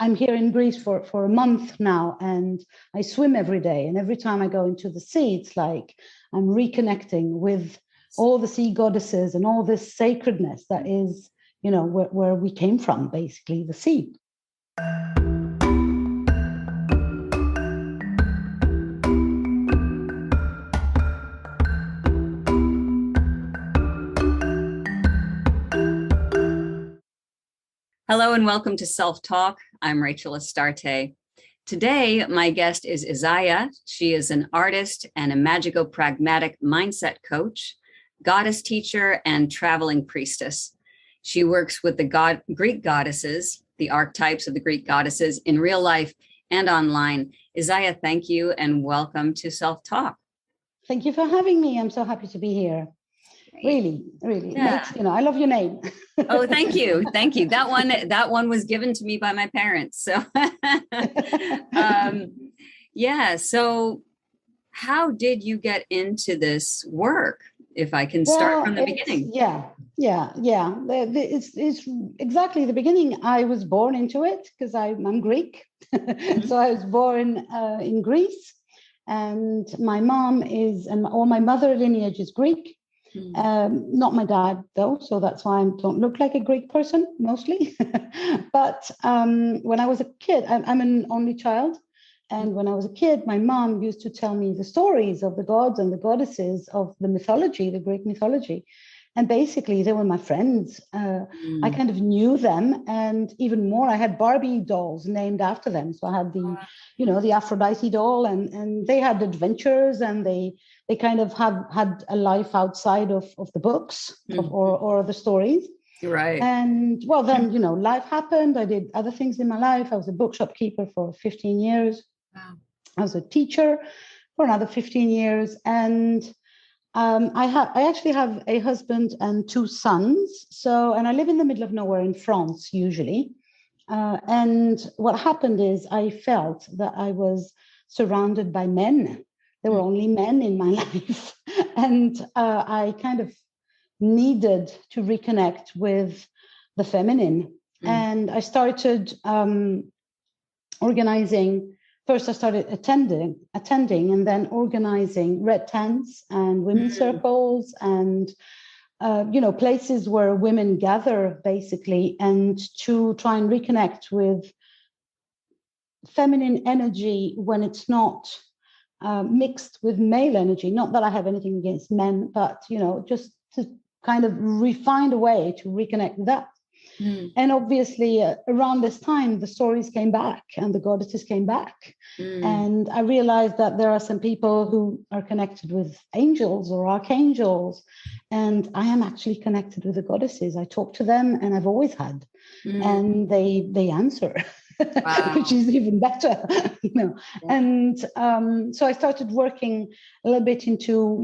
I'm here in Greece for a month now, and I swim every day. And every time I go into the sea, it's like I'm reconnecting with all the sea goddesses and all this sacredness that is, where we came from, basically, the sea. Hello and welcome to Self Talk. I'm Rachel Astarte. Today, my guest is Isaya. She is an artist and a magico-pragmatic mindset coach, goddess teacher, and traveling priestess. She works with the Greek goddesses, the archetypes of the Greek goddesses in real life and online. Isaya, thank you and welcome to Self Talk. Thank you for having me. I'm so happy to be here. Really. Yeah. I love your name. Oh, thank you. Thank you. That one was given to me by my parents. So, So how did you get into this work? If I can start from the beginning. Yeah. It's exactly the beginning. I was born into it because I'm Greek. Mm-hmm. So I was born in Greece, and my mom all my mother lineage is Greek. Not my dad, though, so that's why I don't look like a Greek person, mostly. But when I was a kid, I'm an only child. And when I was a kid, my mom used to tell me the stories of the gods and the goddesses of the mythology, the Greek mythology. And basically, they were my friends. I kind of knew them. And even more, I had Barbie dolls named after them. So I had the Aphrodite doll, and they had adventures, and they kind of had a life outside of the books or the stories. Right. And well, then, life happened. I did other things in my life. I was a bookshop keeper for 15 years. Wow. I was a teacher for another 15 years. And I actually have a husband and two sons. And I live in the middle of nowhere in France, usually. And what happened is I felt that I was surrounded by men. There were only men in my life. And I kind of needed to reconnect with the feminine. And I started organizing. First, I started attending, and then organizing red tents and women's circles and, places where women gather, basically, and to try and reconnect with feminine energy when it's not mixed with male energy. Not that I have anything against men, but, just to kind of find a way to reconnect with that. And obviously, around this time, the stories came back and the goddesses came back. And I realized that there are some people who are connected with angels or archangels. And I am actually connected with the goddesses. I talk to them, and I've always had. And they answer, wow. Which is even better. Yeah. And so I started working a little bit into,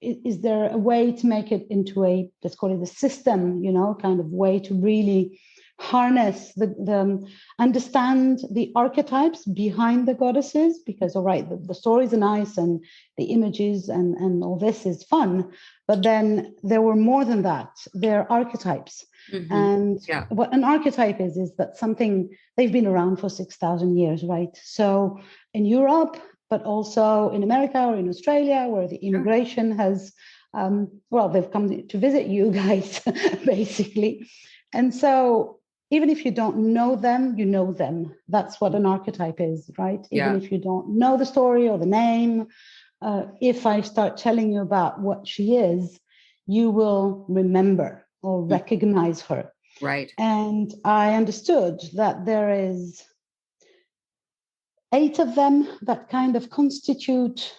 is there a way to make it into let's call it a system, kind of way to really harness the understand the archetypes behind the goddesses? Because, all right, the stories are nice and the images and all this is fun, but then there were more than that. They're archetypes. And what an archetype is that something, they've been around for 6,000 years, right? So in Europe, but also in America or in Australia, where the immigration has, they've come to visit you guys, basically. And so even if you don't know them, you know them. That's what an archetype is, right? Even if you don't know the story or the name, if I start telling you about what she is, you will remember or recognize her. Right. And I understood that there is 8 of them that kind of constitute,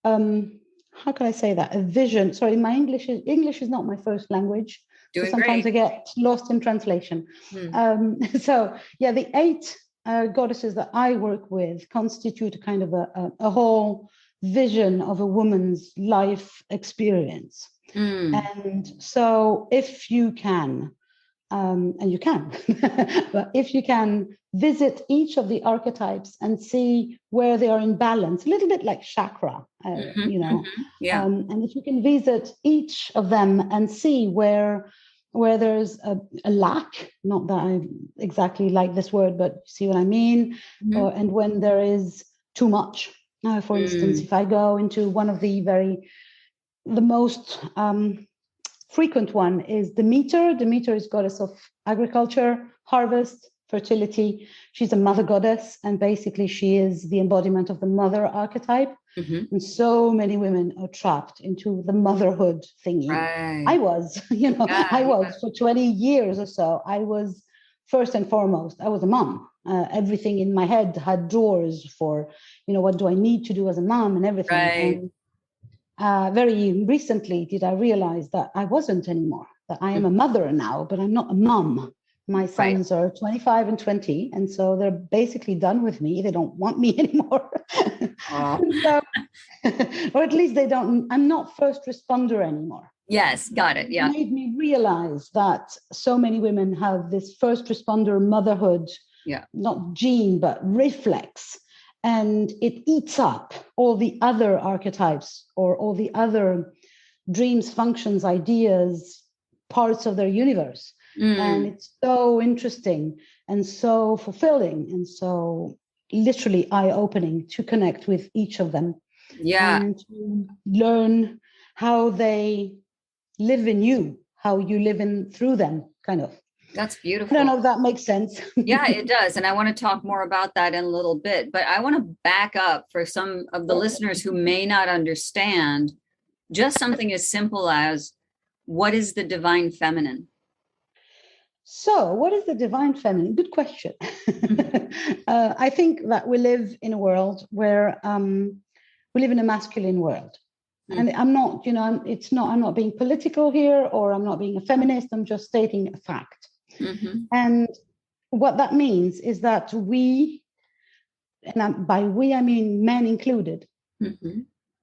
how can I say that? A vision. Sorry, my English is not my first language. So sometimes I get lost in translation. The 8 goddesses that I work with constitute kind of a whole vision of a woman's life experience. And so if you can, and you can, but if you can visit each of the archetypes and see where they are in balance, a little bit like chakra, and if you can visit each of them and see where where there's a lack, not that I exactly like this word, but you see what I mean, and when there is too much. For instance, if I go into one of the most frequent one is Demeter. Demeter is goddess of agriculture, harvest, fertility. She's a mother goddess, and basically she is the embodiment of the mother archetype. And so many women are trapped into the motherhood thingy. Right. I was, for 20 years or so. I was, first and foremost, I was a mom. Everything in my head had drawers for, what do I need to do as a mom and everything. Right. And very recently did I realize that I wasn't anymore, that I am a mother now, but I'm not a mom. My sons are 25 and 20, and so they're basically done with me. They don't want me anymore. So, or at least I'm not first responder anymore. Yes, got it. Yeah. It made me realize that so many women have this first responder motherhood, not gene, but reflex. And it eats up all the other archetypes or all the other dreams, functions, ideas, parts of their universe. And it's so interesting and so fulfilling and so literally eye-opening to connect with each of them. Yeah. And to learn how they live in you, how you live in through them, kind of. That's beautiful. I don't know if that makes sense. Yeah, it does. And I want to talk more about that in a little bit, but I want to back up for some of the listeners who may not understand just something as simple as, what is the divine feminine? So what is the divine feminine? Good question. I think that we live in a world where we live in a masculine world. And I'm not, I'm not being political here, or I'm not being a feminist. I'm just stating a fact. And what that means is that we, and by we, I mean men included,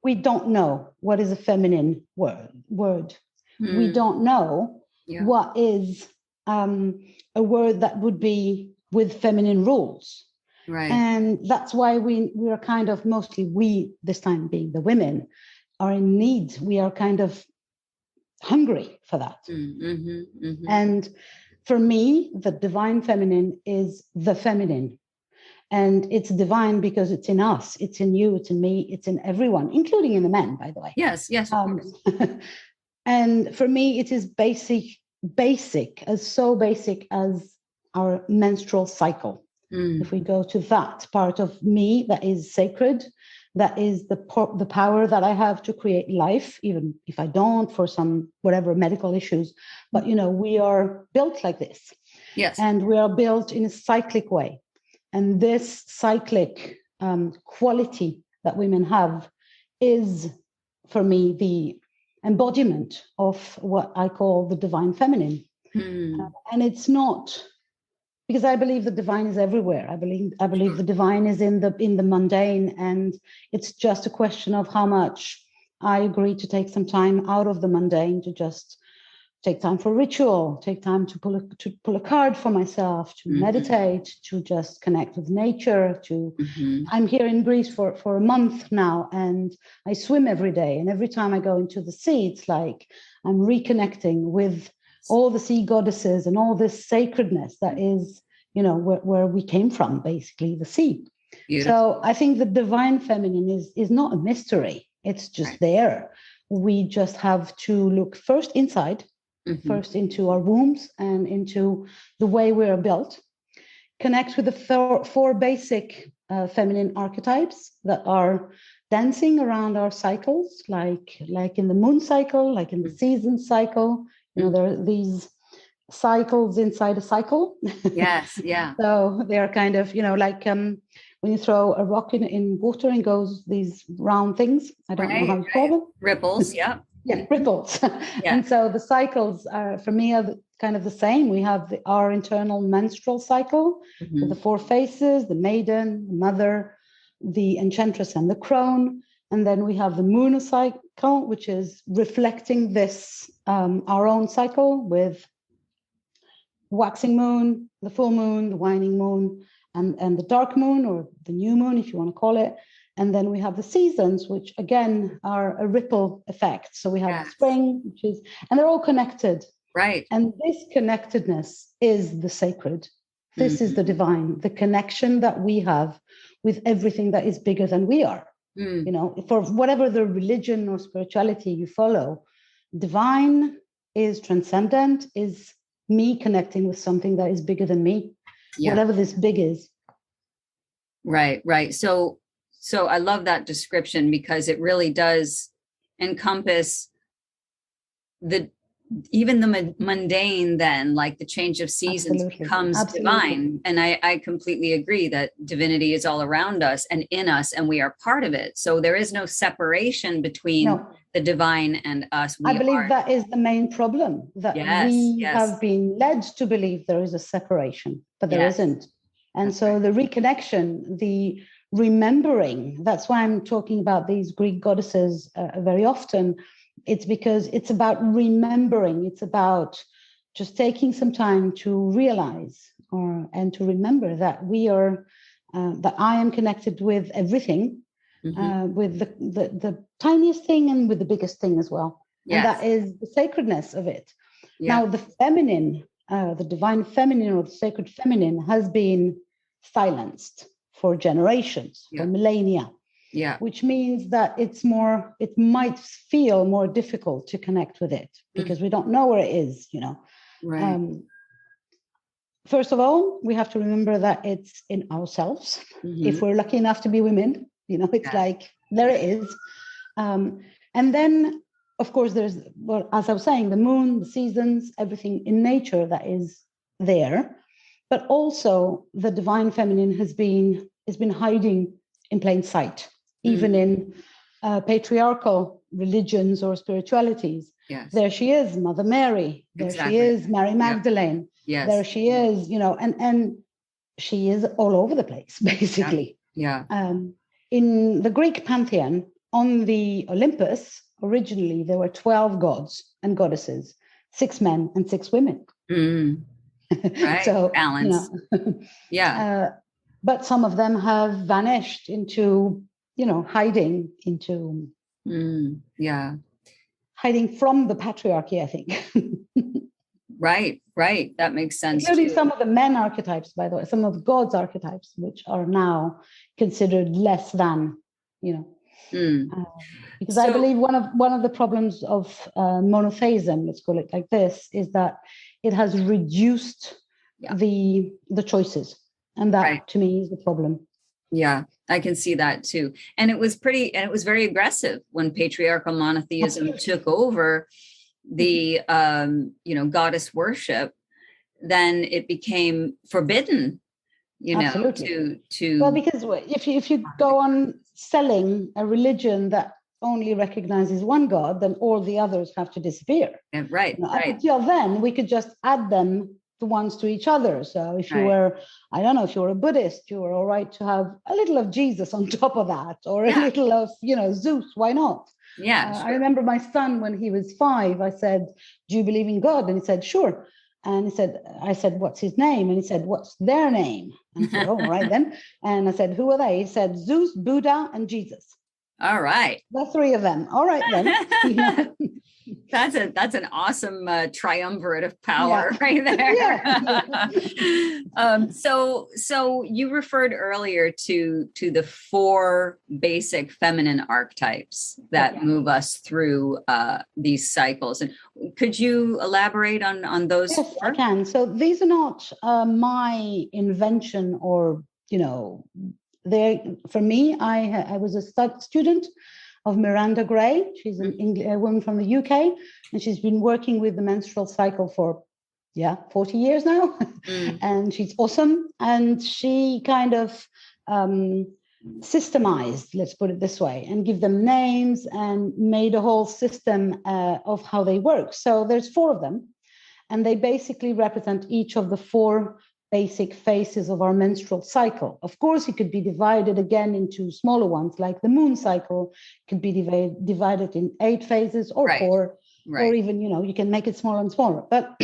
we don't know what is a feminine word. We don't know what is a word that would be with feminine rules. Right. And that's why we are kind of, mostly we, this time being the women, are in need. We are kind of hungry for that. And for me, the divine feminine is the feminine. And it's divine because it's in us, it's in you, it's in me, it's in everyone, including in the men, by the way. Yes, of course. And for me, it is basic as our menstrual cycle. If we go to that part of me that is sacred, that is the power that I have to create life, even if I don't, for some whatever medical issues. But we are built like this. Yes. And we are built in a cyclic way. And this cyclic quality that women have is, for me, the embodiment of what I call the divine feminine. And it's not, because I believe the divine is everywhere. I believe the divine is in the mundane, and it's just a question of how much I agree to take some time out of the mundane, to just take time for ritual, take time to pull a card for myself, to meditate, to just connect with nature. I'm here in Greece for a month now, and I swim every day. And every time I go into the sea, it's like I'm reconnecting with all the sea goddesses and all this sacredness that is, where we came from, basically the sea. Beautiful. So I think the divine feminine is not a mystery. It's just there. We just have to look first inside, first into our wombs and into the way we are built, connect with the four basic feminine archetypes that are dancing around our cycles, like in the moon cycle, like in the season cycle. There are these cycles inside a cycle. Yes, yeah. So they are kind of, like when you throw a rock in water and goes these round things. I don't know how you call them. Ripples, yeah. Yeah, ripples. And so the cycles are, for me, are kind of the same. We have our internal menstrual cycle with the four phases, the Maiden, the Mother, the Enchantress, and the Crone. And then we have the moon cycle, which is reflecting this, our own cycle, with waxing moon, the full moon, the waning moon, and the dark moon, or the new moon, if you want to call it. And then we have the seasons, which again are a ripple effect. So we have spring, and they're all connected. Right. And this connectedness is the sacred. This is the divine, the connection that we have with everything that is bigger than we are. You know, for whatever the religion or spirituality you follow, divine is transcendent, is me connecting with something that is bigger than me, whatever this big is. Right, right. So I love that description, because it really does encompass even the mundane, then, like the change of seasons becomes divine. And I completely agree that divinity is all around us and in us, and we are part of it. So there is no separation between the divine and us. I believe that is the main problem, that we have been led to believe there is a separation, but there isn't. And so the reconnection, the remembering, that's why I'm talking about these Greek goddesses very often. It's because it's about remembering. It's about just taking some time to realize and to remember that we are, that I am connected with everything, with the tiniest thing and with the biggest thing as well. And that is the sacredness of it. Now, the feminine, the divine feminine or the sacred feminine has been silenced for generations, for millennia. Which means that it might feel more difficult to connect with it because we don't know where it is, you know. First of all, we have to remember that it's in ourselves. If we're lucky enough to be women, you know, it's like, there it is. And then, of course, there's, well, as I was saying, the moon, the seasons, everything in nature that is there. But also the divine feminine has been hiding in plain sight. Even in patriarchal religions or spiritualities. There she is, Mother Mary. There she is, Mary Magdalene. There she is, you know, and she is all over the place, basically. In the Greek pantheon, on the Olympus, originally there were 12 gods and goddesses, 6 men and 6 women. Right, so, balance. You know, but some of them have vanished into, you know, hiding into, hiding from the patriarchy, I think. Right. That makes sense. Including some of the men archetypes, by the way, some of God's archetypes, which are now considered less than, you know. Because I believe one of the problems of monotheism, let's call it like this, is that it has reduced the choices. And that, to me, is the problem. Yeah, I can see that too. And it was very aggressive when patriarchal monotheism took over the, you know, goddess worship. Then it became forbidden, you know, to. Well, because if you go on selling a religion that only recognizes one God, then all the others have to disappear. Right. You know, up until then, we could just add them, the ones to each other. So if you were, I don't know, if you were a Buddhist, you were all right to have a little of Jesus on top of that, or a little of, you know, Zeus. Why not? I remember my son, when he was 5, I said, do you believe in God? And he said, sure. And I said, what's his name? And he said, what's their name? And I said, oh, all right then. And I said, who are they? He said, Zeus, Buddha, and Jesus. All right. The 3 of them. All right then. That's an awesome triumvirate of power right there. So you referred earlier to the 4 basic feminine archetypes that move us through these cycles. And could you elaborate on those? Yes, 4? I can. So these are not my invention, or, you know, for me, I was a student of Miranda Gray. She's a woman from the UK, and she's been working with the menstrual cycle for 40 years now. And she's awesome. And she kind of systemized, let's put it this way, and give them names and made a whole system of how they work. So there's 4 of them, and they basically represent each of the 4 basic phases of our menstrual cycle. Of course, it could be divided again into smaller ones, like the moon cycle could be divided in 8 phases or 4, or even, you know, you can make it smaller and smaller. But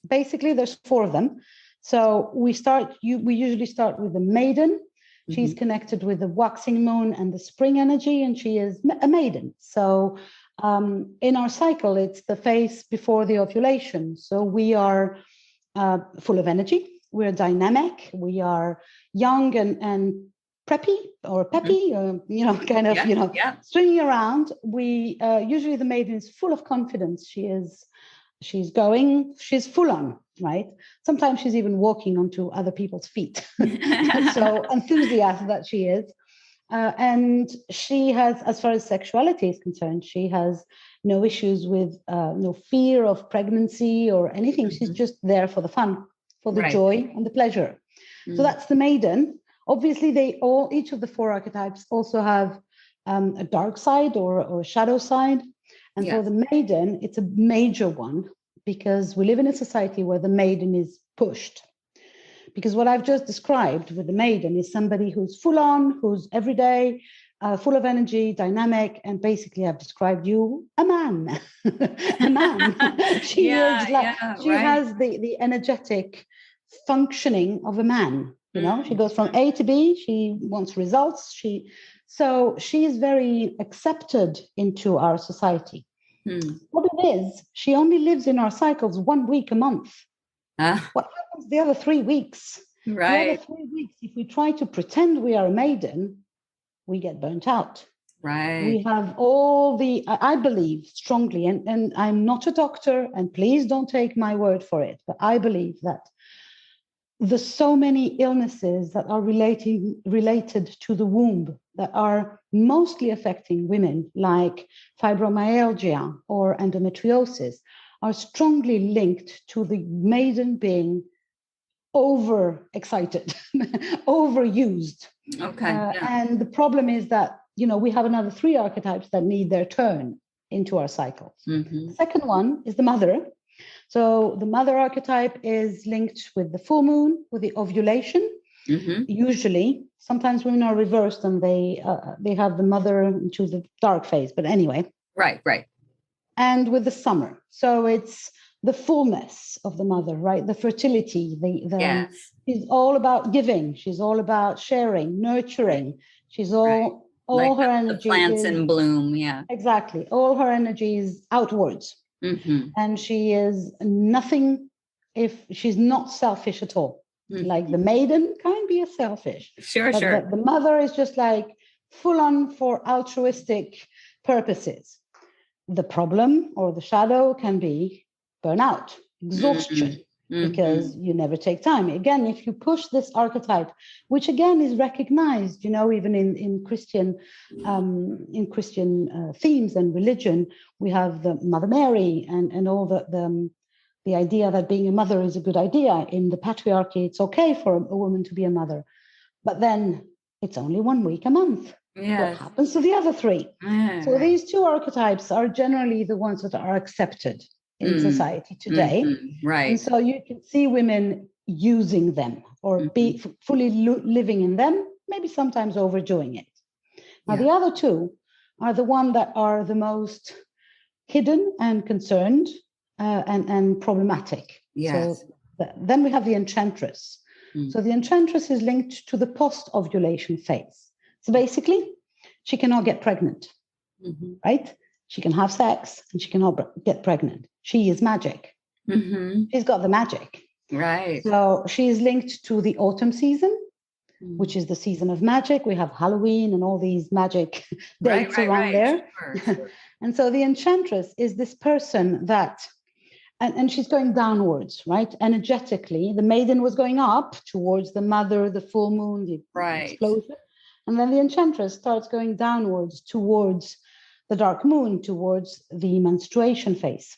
basically, there's 4 of them. So we usually start with the Maiden. She's connected with the waxing moon and the spring energy, and she is a maiden. So in our cycle, it's the phase before the ovulation. So we are full of energy. We're dynamic. We are young and preppy or peppy, swinging around. We usually the maiden is full of confidence. She's full on, right? Sometimes she's even walking onto other people's feet. So enthusiastic that she is. And she has, as far as sexuality is concerned, she has no issues with no fear of pregnancy or anything. She's just there for the fun, for the joy and the pleasure. So that's the maiden. Obviously, each of the 4 archetypes also have a dark side or a shadow side. And for the maiden, it's a major one because we live in a society where the maiden is pushed. Because what I've just described with the maiden is somebody who's full on, who's every day, full of energy, dynamic, and basically I've described you a man. A man. She has the energetic functioning of a man. She goes from A to B. She wants results. So she is very accepted into our society. What it is, she only lives in our cycles 1 week a month. What happens the other 3 weeks? Right. The other 3 weeks, if we try to pretend we are a maiden, we get burnt out. Right. We have I believe strongly, and I'm not a doctor, and please don't take my word for it, but I believe that there's so many illnesses that are related to the womb that are mostly affecting women, like fibromyalgia or endometriosis, are strongly linked to the maiden being overexcited, overused. Okay. And the problem is that, we have another 3 archetypes that need their turn into our cycles. The second one is the mother. So the mother archetype is linked with the full moon, with the ovulation. Usually, sometimes women are reversed and they have the mother into the dark phase. But anyway. Right. And with the summer. So it's the fullness of the mother, right? The fertility. She's all about giving. She's all about sharing, nurturing. She's all like her energy. The plants in bloom. Yeah. Exactly. All her energy is outwards. And she is nothing if she's not selfish at all. Like the maiden can be a selfish. Sure. The mother is just like full on for altruistic purposes. The problem or the shadow can be burnout, exhaustion, because you never take time. Again, if you push this archetype, which again is recognized, even in Christian themes and religion, we have the Mother Mary and all the idea that being a mother is a good idea. In the patriarchy, it's okay for a woman to be a mother, but then it's only 1 week a month. What happens to the other 3? So these 2 archetypes are generally the ones that are accepted in society today. Right. And so you can see women using them or be fully living in them, maybe sometimes overdoing it. Now, the other 2 are the ones that are the most hidden and concerned and problematic. Yes. So then we have the Enchantress. So the Enchantress is linked to the post-ovulation phase. So basically, she cannot get pregnant, right? She can have sex and she cannot get pregnant. She is magic. She's got the magic. Right. So she is linked to the autumn season, which is the season of magic. We have Halloween and all these magic dates around there. Sure. And so the Enchantress is this person that, and she's going downwards, right? Energetically, the maiden was going up towards the mother, the full moon, the explosion. And then the Enchantress starts going downwards towards the dark moon, towards the menstruation phase.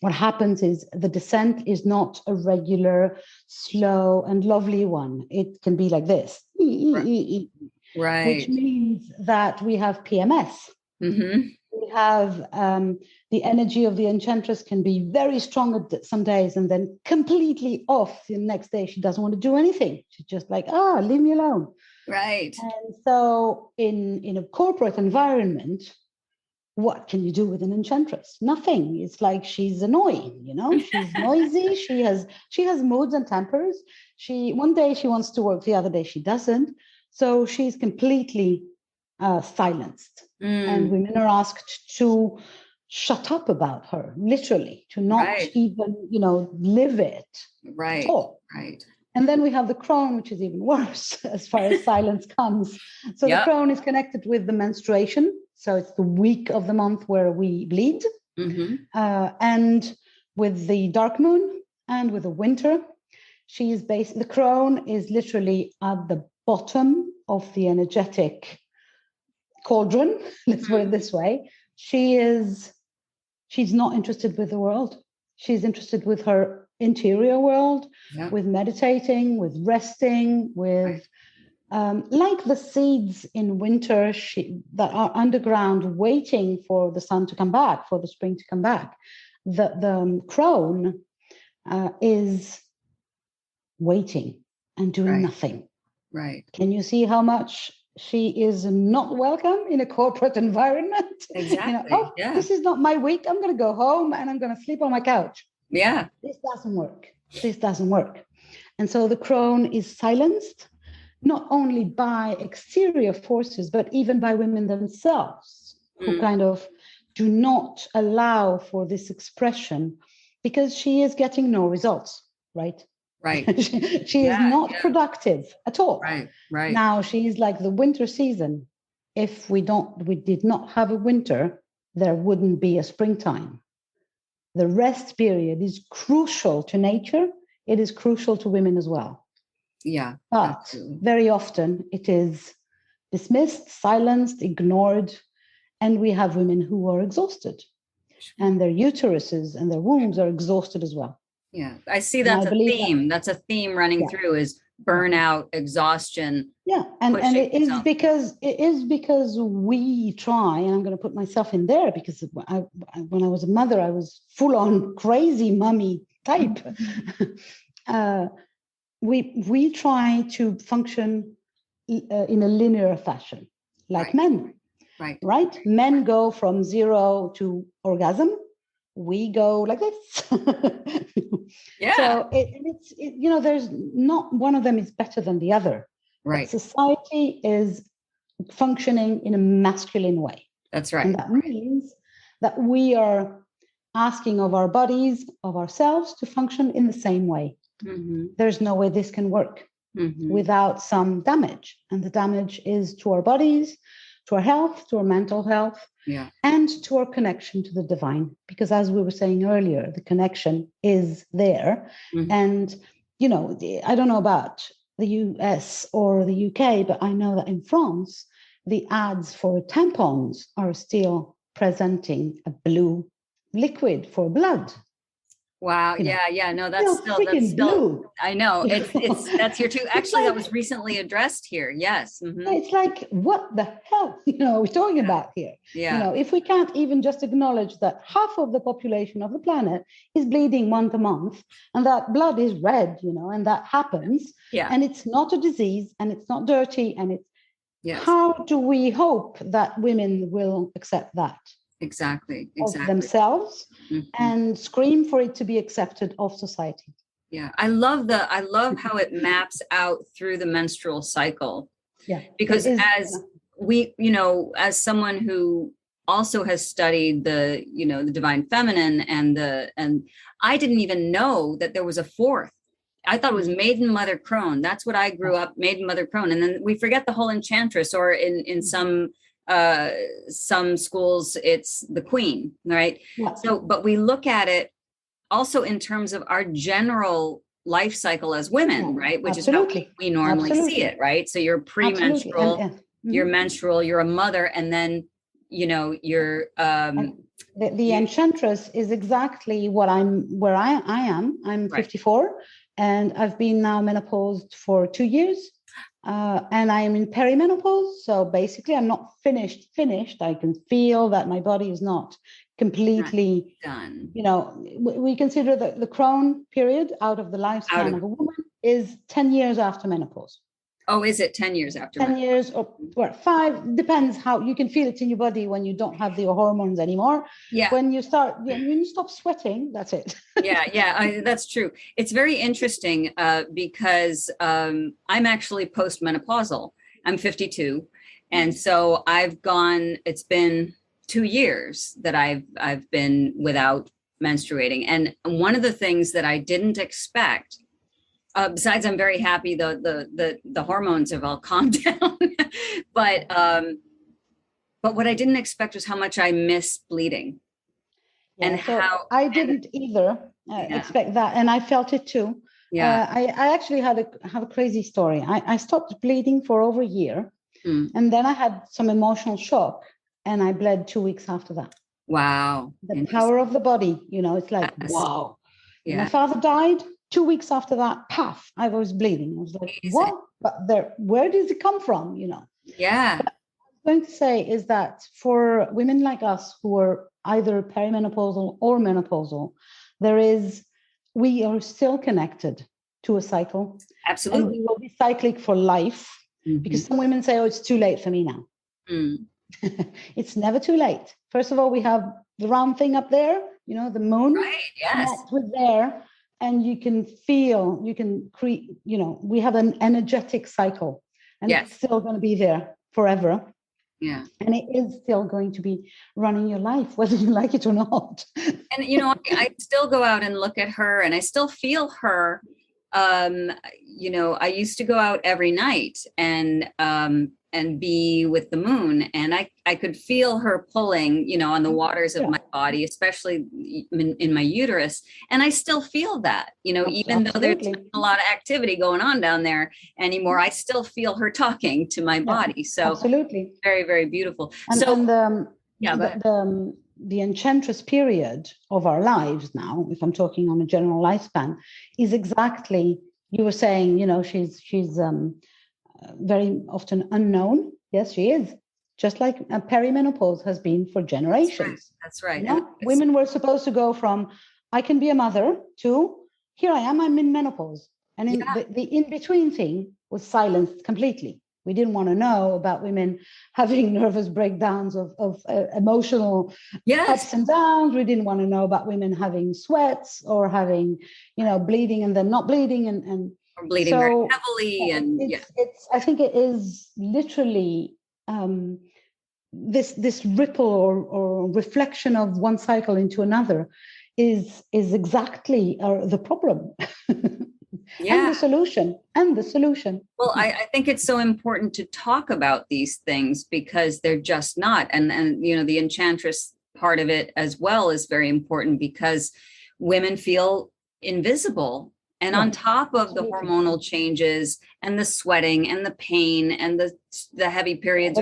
What happens is the descent is not a regular, slow and lovely one. It can be like this. Right. Which means that we have PMS. We have the energy of the Enchantress can be very strong at some days and then completely off. The next day, she doesn't want to do anything. She's just like, leave me alone. Right. And so in a corporate environment, what can you do with an Enchantress? Nothing. It's like she's annoying, she's noisy. She has moods and tempers. One day she wants to work, the other day she doesn't. So she's completely silenced. And women are asked to shut up about her, literally, to not even, live it at all. Right. And then we have the crone, which is even worse as far as silence comes. So the crone is connected with the menstruation. So it's the week of the month where we bleed. And with the dark moon and with the winter, the crone is literally at the bottom of the energetic cauldron. Let's put it this way. She's not interested with the world. She's interested with her interior world, with meditating, with resting, with like the seeds in winter that are underground waiting for the sun to come back, for the spring to come back. The crone is waiting and doing nothing. Right. Can you see how much she is not welcome in a corporate environment? Exactly. This is not my week. I'm going to go home and I'm going to sleep on my couch. Yeah. This doesn't work. And so the crone is silenced, not only by exterior forces, but even by women themselves, who kind of do not allow for this expression because she is getting no results, right? Right. She is not productive at all. Right. Now she is like the winter season. If we did not have a winter, there wouldn't be a springtime. The rest period is crucial to nature. It is crucial to women as well. Yeah. But absolutely. Very often it is dismissed, silenced, ignored. And we have women who are exhausted. And their uteruses and their wombs are exhausted as well. Yeah, I see that's a theme. That's a theme running through is burnout, exhaustion. Yeah, and it is because we try, and I'm going to put myself in there because when I was a mother, I was full on crazy mummy type. We try to function in a linear fashion, like men. Right? Men go from 0 to orgasm. We go like this. So it's there's not one of them is better than the other. Right. But society is functioning in a masculine way. That's right. And that means that we are asking of our bodies, of ourselves, to function in the same way. There's no way this can work without some damage. And the damage is to our bodies, to our health, to our mental health, and to our connection to the divine. Because as we were saying earlier, the connection is there. And, I don't know about the US or the UK, but I know that in France, the ads for tampons are still presenting a blue liquid for blood. Wow. Yeah. No, that's still blue. I know that's here too. Actually, that was recently addressed here. Yes. It's like, what the hell, we're talking about here. Yeah. If we can't even just acknowledge that half of the population of the planet is bleeding once a month and that blood is red, and that happens. Yeah. And it's not a disease and it's not dirty. And how do we hope that women will accept that? Exactly. Of themselves and scream for it to be accepted of society. Yeah. I love how it maps out through the menstrual cycle. Yeah. Because as we, as someone who also has studied the divine feminine and I didn't even know that there was a fourth. I thought it was Maiden, Mother, Crone. That's what I grew up, Maiden, Mother, Crone. And then we forget the whole Enchantress, or in some schools it's the queen, right? So but we look at it also in terms of our general life cycle as women, right? Which is how we normally see it, right? So you're premenstrual, you're menstrual, you're a mother, and then you're the Enchantress is exactly where I am. I'm 54 and I've been now menopaused for 2 years. And I am in perimenopause. So basically I'm not finished. I can feel that my body is not completely done. We consider that the Crone period out of the lifespan of a woman is 10 years after menopause. Oh, is it 10 years after? 10 years or 5, depends how you can feel it in your body when you don't have the hormones anymore. Yeah. When you start, when you stop sweating, that's it. Yeah, that's true. It's very interesting because I'm actually postmenopausal. I'm 52. And so it's been 2 years that I've been without menstruating. And one of the things that I didn't expect, besides I'm very happy the hormones have all calmed down, but what I didn't expect was how much I miss bleeding. Yeah, and so how I didn't either expect that, and I felt it too. Yeah. I actually have a crazy story. I stopped bleeding for over a year, and then I had some emotional shock, and I bled 2 weeks after that. Wow. The power of the body, it's like, Yes. wow. Yeah. My father died 2 weeks after that. Paf, I was bleeding. I was like, Amazing. what? But where does it come from? Yeah. What I'm going to say is that for women like us who are either perimenopausal or menopausal, we are still connected to a cycle. Absolutely. And we will be cyclic for life, because some women say, oh, it's too late for me now. It's never too late. First of all, we have the round thing up there, the moon. Right. Yes. Connect with there, and you can create, we have an energetic cycle, and Yes. it's still going to be there forever. Yeah. And it is still going to be running your life, whether you like it or not. And, I still go out and look at her, and I still feel her. I used to go out every night and be with the moon, and I could feel her pulling, on the waters of my body, especially in my uterus. And I still feel that, even though there's a lot of activity going on down there anymore, I still feel her talking to my body. So absolutely. Very, very beautiful. The Enchantress period of our lives now, if I'm talking on a general lifespan, is exactly, you were saying, she's very often unknown. Yes, she is. Just like perimenopause has been for generations. That's right. Women were supposed to go from, I can be a mother, to, here I am, I'm in menopause. And the in-between thing was silenced completely. We didn't want to know about women having nervous breakdowns of emotional ups and downs. We didn't want to know about women having sweats or having, bleeding and then not bleeding and or bleeding very heavily. And I think it is literally this ripple or reflection of one cycle into another is exactly the problem. And the solution. Well, I think it's so important to talk about these things, because they're just not. And the Enchantress part of it as well is very important, because women feel invisible. And on top of the hormonal changes and the sweating and the pain and the heavy periods.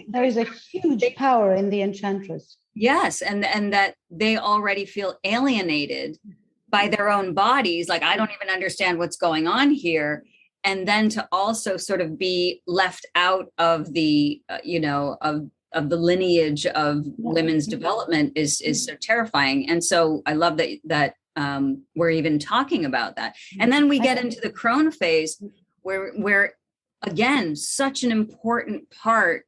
There is a huge power in the Enchantress. Yes. And that they already feel alienated by their own bodies. Like, I don't even understand what's going on here. And then to also sort of be left out of the, of the lineage of women's development is so terrifying. And so I love that we're even talking about that. And then we get into the Crone phase where again, such an important part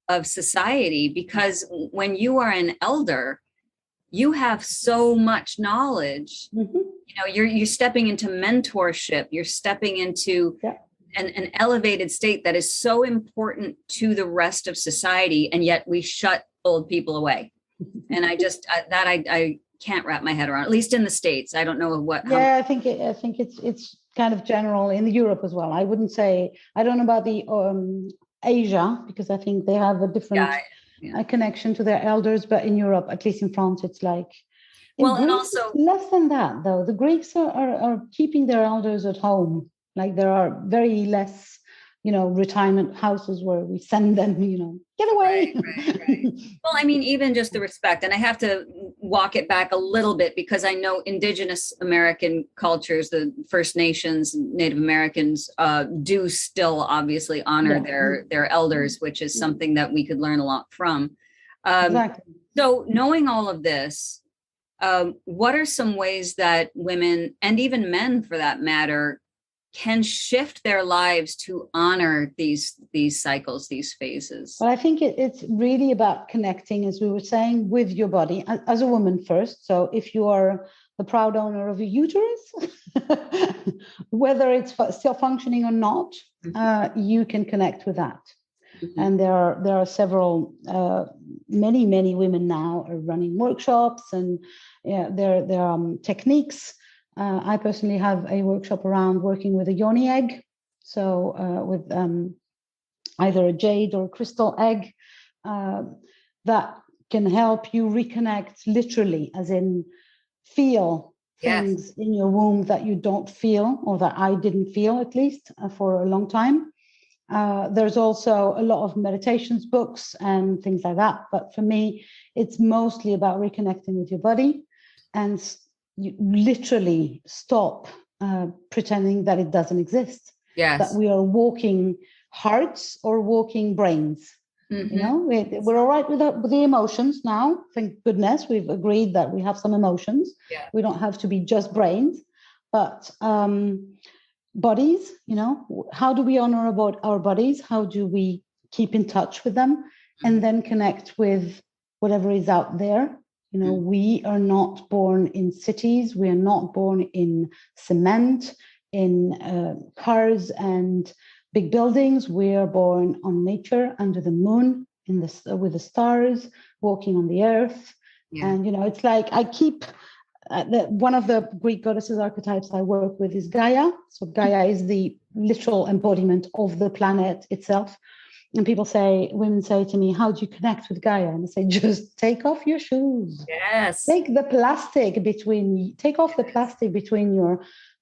of society, because when you are an elder, you have so much knowledge. You're stepping into mentorship. You're stepping into an elevated state that is so important to the rest of society, and yet we shut old people away. And I can't wrap my head around, at least in the States. I don't know what. I think it's kind of general in Europe as well. I wouldn't say, I don't know about the Asia, because I think they have a different connection to their elders, but in Europe, at least in France, it's like, and also less than that though. The Greeks are keeping their elders at home. Like, there are very less, retirement houses where we send them, get away. Right. Well, I mean, even just the respect, and I have to walk it back a little bit, because I know indigenous American cultures, the First Nations, Native Americans, do still obviously honor their elders, which is something that we could learn a lot from. Exactly. So knowing all of this, what are some ways that women, and even men for that matter, can shift their lives to honor these cycles, these phases? Well, I think it's really about connecting, as we were saying, with your body as a woman first. So if you are the proud owner of a uterus, whether it's still functioning or not, you can connect with that. Mm-hmm. And there are several, many women now are running workshops, and there are techniques. I personally have a workshop around working with a yoni egg, so with either a jade or a crystal egg, that can help you reconnect literally, as in feel things in your womb that you don't feel, or that I didn't feel, at least for a long time. There's also a lot of meditations books and things like that. But for me, it's mostly about reconnecting with your body, and you literally stop pretending that it doesn't exist. Yes. That we are walking hearts or walking brains. Mm-hmm. You know, we're all right with the emotions now. Thank goodness we've agreed that we have some emotions. Yeah. We don't have to be just brains. But bodies, you know, how do we honor about our bodies? How do we keep in touch with them, and then connect with whatever is out there? You know, we are not born in cities. We are not born in cement, in cars and big buildings. We are born on nature, under the moon, in the with the stars, walking on the earth. Yeah. And you know, it's like I keep one of the Greek goddesses archetypes I work with is Gaia. So Gaia is the literal embodiment of the planet itself. And women say to me, how do you connect with Gaia? And I say, just take off your shoes. Yes. Take off the plastic between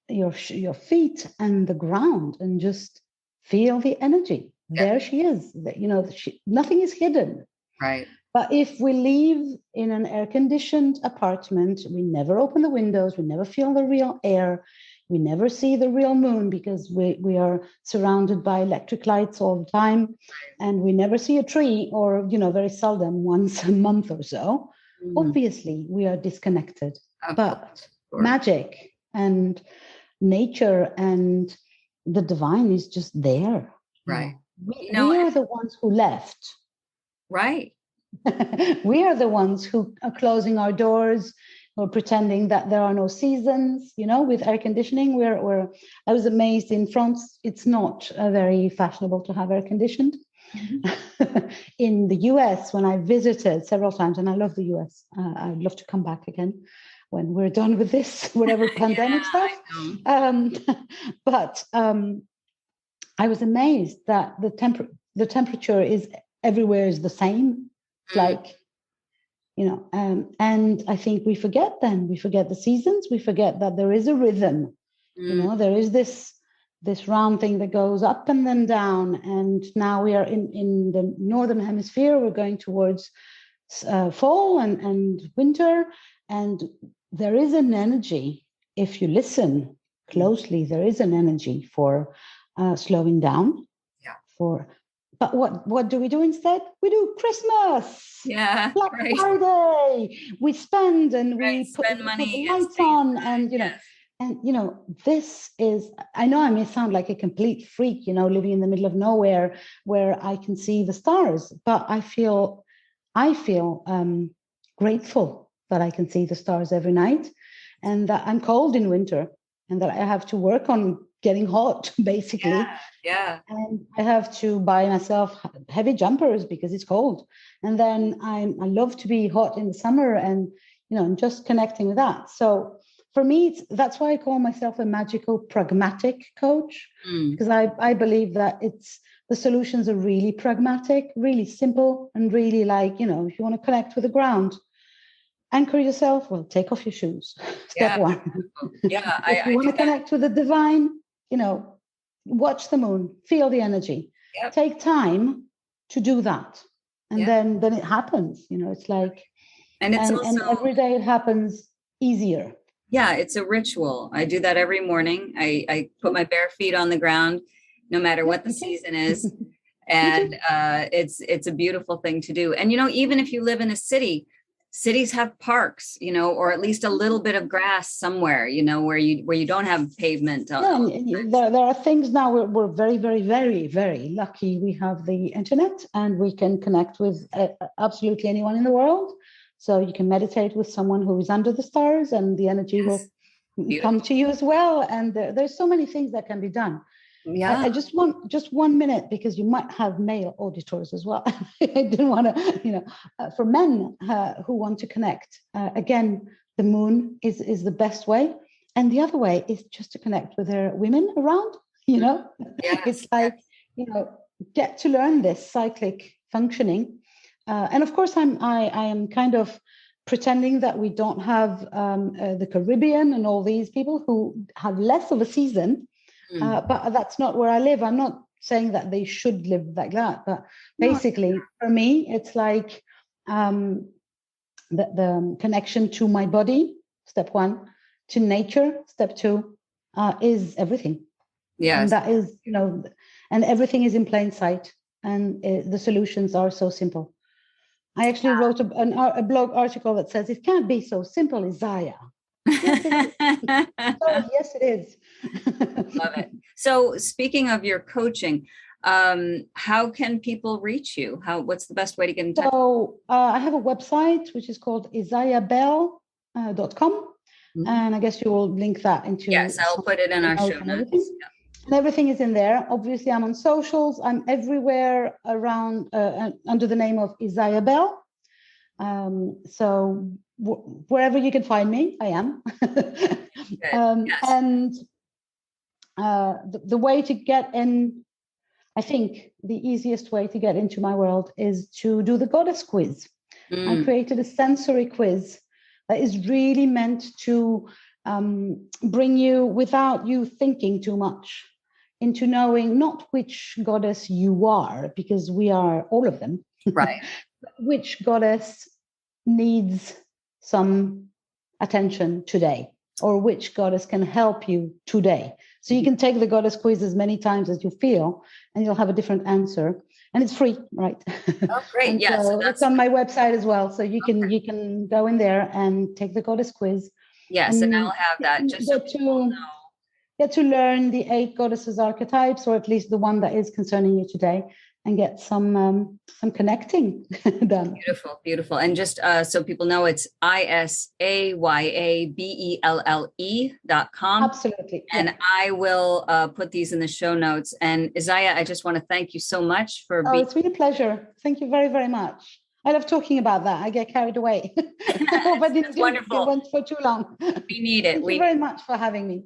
your feet and the ground, and just feel the energy. Yeah. There she is. You know, nothing is hidden. Right. But if we live in an air-conditioned apartment, we never open the windows, we never feel the real air, we never see the real moon, because we are surrounded by electric lights all the time, and we never see a tree, or, you know, very seldom, once a month or so. Obviously, we are disconnected. But magic and nature and the divine is just there. Right. We are the ones who left. Right. We are the ones who are closing our doors, or pretending that there are no seasons. You know, with air conditioning, I was amazed in France. It's not very fashionable to have air conditioned. Mm-hmm. In the US, when I visited several times, and I love the US, I'd love to come back again when we're done with this, whatever pandemic stuff. But I was amazed that the temperature is everywhere is the same. It's like, you know, and I think we forget the seasons. We forget that there is a rhythm. You know, there is this round thing that goes up and then down. And now we are in the northern hemisphere. We're going towards fall and winter, and there is an energy. If you listen closely, there is an energy for slowing down. Yeah. But what do we do instead? We do Christmas. Yeah. Black Friday. We spend, and we put money, the lights on, and you know, and you know, this is. I know I may sound like a complete freak, you know, living in the middle of nowhere where I can see the stars, but I feel grateful that I can see the stars every night, and that I'm cold in winter, and that I have to work on getting hot, basically. Yeah. And I have to buy myself heavy jumpers because it's cold. And then I love to be hot in the summer, and, you know, I'm just connecting with that. So for me, that's why I call myself a magico-pragmatic coach, because I believe that the solutions are really pragmatic, really simple, and really like, you know, if you want to connect with the ground, anchor yourself, well, take off your shoes. Step one. Yeah. If you want to connect with the divine, you know, watch the moon, feel the energy. Yep. Take time to do that. And then it happens, you know, it's like, and every day it happens easier. Yeah, it's a ritual. I do that every morning. I put my bare feet on the ground, no matter what the season is. And it's a beautiful thing to do. And, you know, even if you live in a city, cities have parks, you know, or at least a little bit of grass somewhere, you know, where you don't have pavement. There are things now. We're very, very, very, very lucky. We have the internet, and we can connect with absolutely anyone in the world. So you can meditate with someone who is under the stars, and the energy will come to you as well. And there's so many things that can be done. Yeah. I just want just 1 minute, because you might have male auditors as well. I didn't want to, for men who want to connect, again, the moon is the best way. And the other way is just to connect with their women around, Yes. It's like, get to learn this cyclic functioning. And of course, I am kind of pretending that we don't have the Caribbean and all these people who have less of a season. But that's not where I live. I'm not saying that they should live like that. But basically, for me, it's like the connection to my body, step one, to nature, step two, is everything. Yes. And that is, and everything is in plain sight. And the solutions are so simple. I actually wrote a blog article that says, it can't be so simple, Isaya. Yes, it is. Oh, yes, it is. Love it. So speaking of your coaching, how can people reach you? What's the best way to get in touch? So I have a website, which is called isayabell.com. And I guess you will link that into... Yes, I'll put it in our show notes. Yeah. And everything is in there. Obviously, I'm on socials. I'm everywhere around under the name of Isaya Bell. So wherever you can find me, I am. Yes. And the way to get in, I think the easiest way to get into my world is to do the goddess quiz. I created a sensory quiz that is really meant to bring you, without you thinking too much, into knowing not which goddess you are, because we are all of them. Right. Which goddess needs some attention today, or which goddess can help you today. So you can take the goddess quiz as many times as you feel, and you'll have a different answer. And it's free, right? Oh, great. Yes. So it's on my website as well. So you can go in there and take the goddess quiz. Yes, and I'll have that just so people know. Get to learn the 8 goddesses archetypes, or at least the one that is concerning you today, and get some connecting done. Beautiful, beautiful. And just so people know, it's ISAYABELLE.com. Absolutely. And I will put these in the show notes. And Isaya, I just want to thank you so much for being... it's been a pleasure. Thank you very, very much. I love talking about that. I get carried away. I hope I didn't wonderful. It went for too long. We need it. Thank you very much for having me.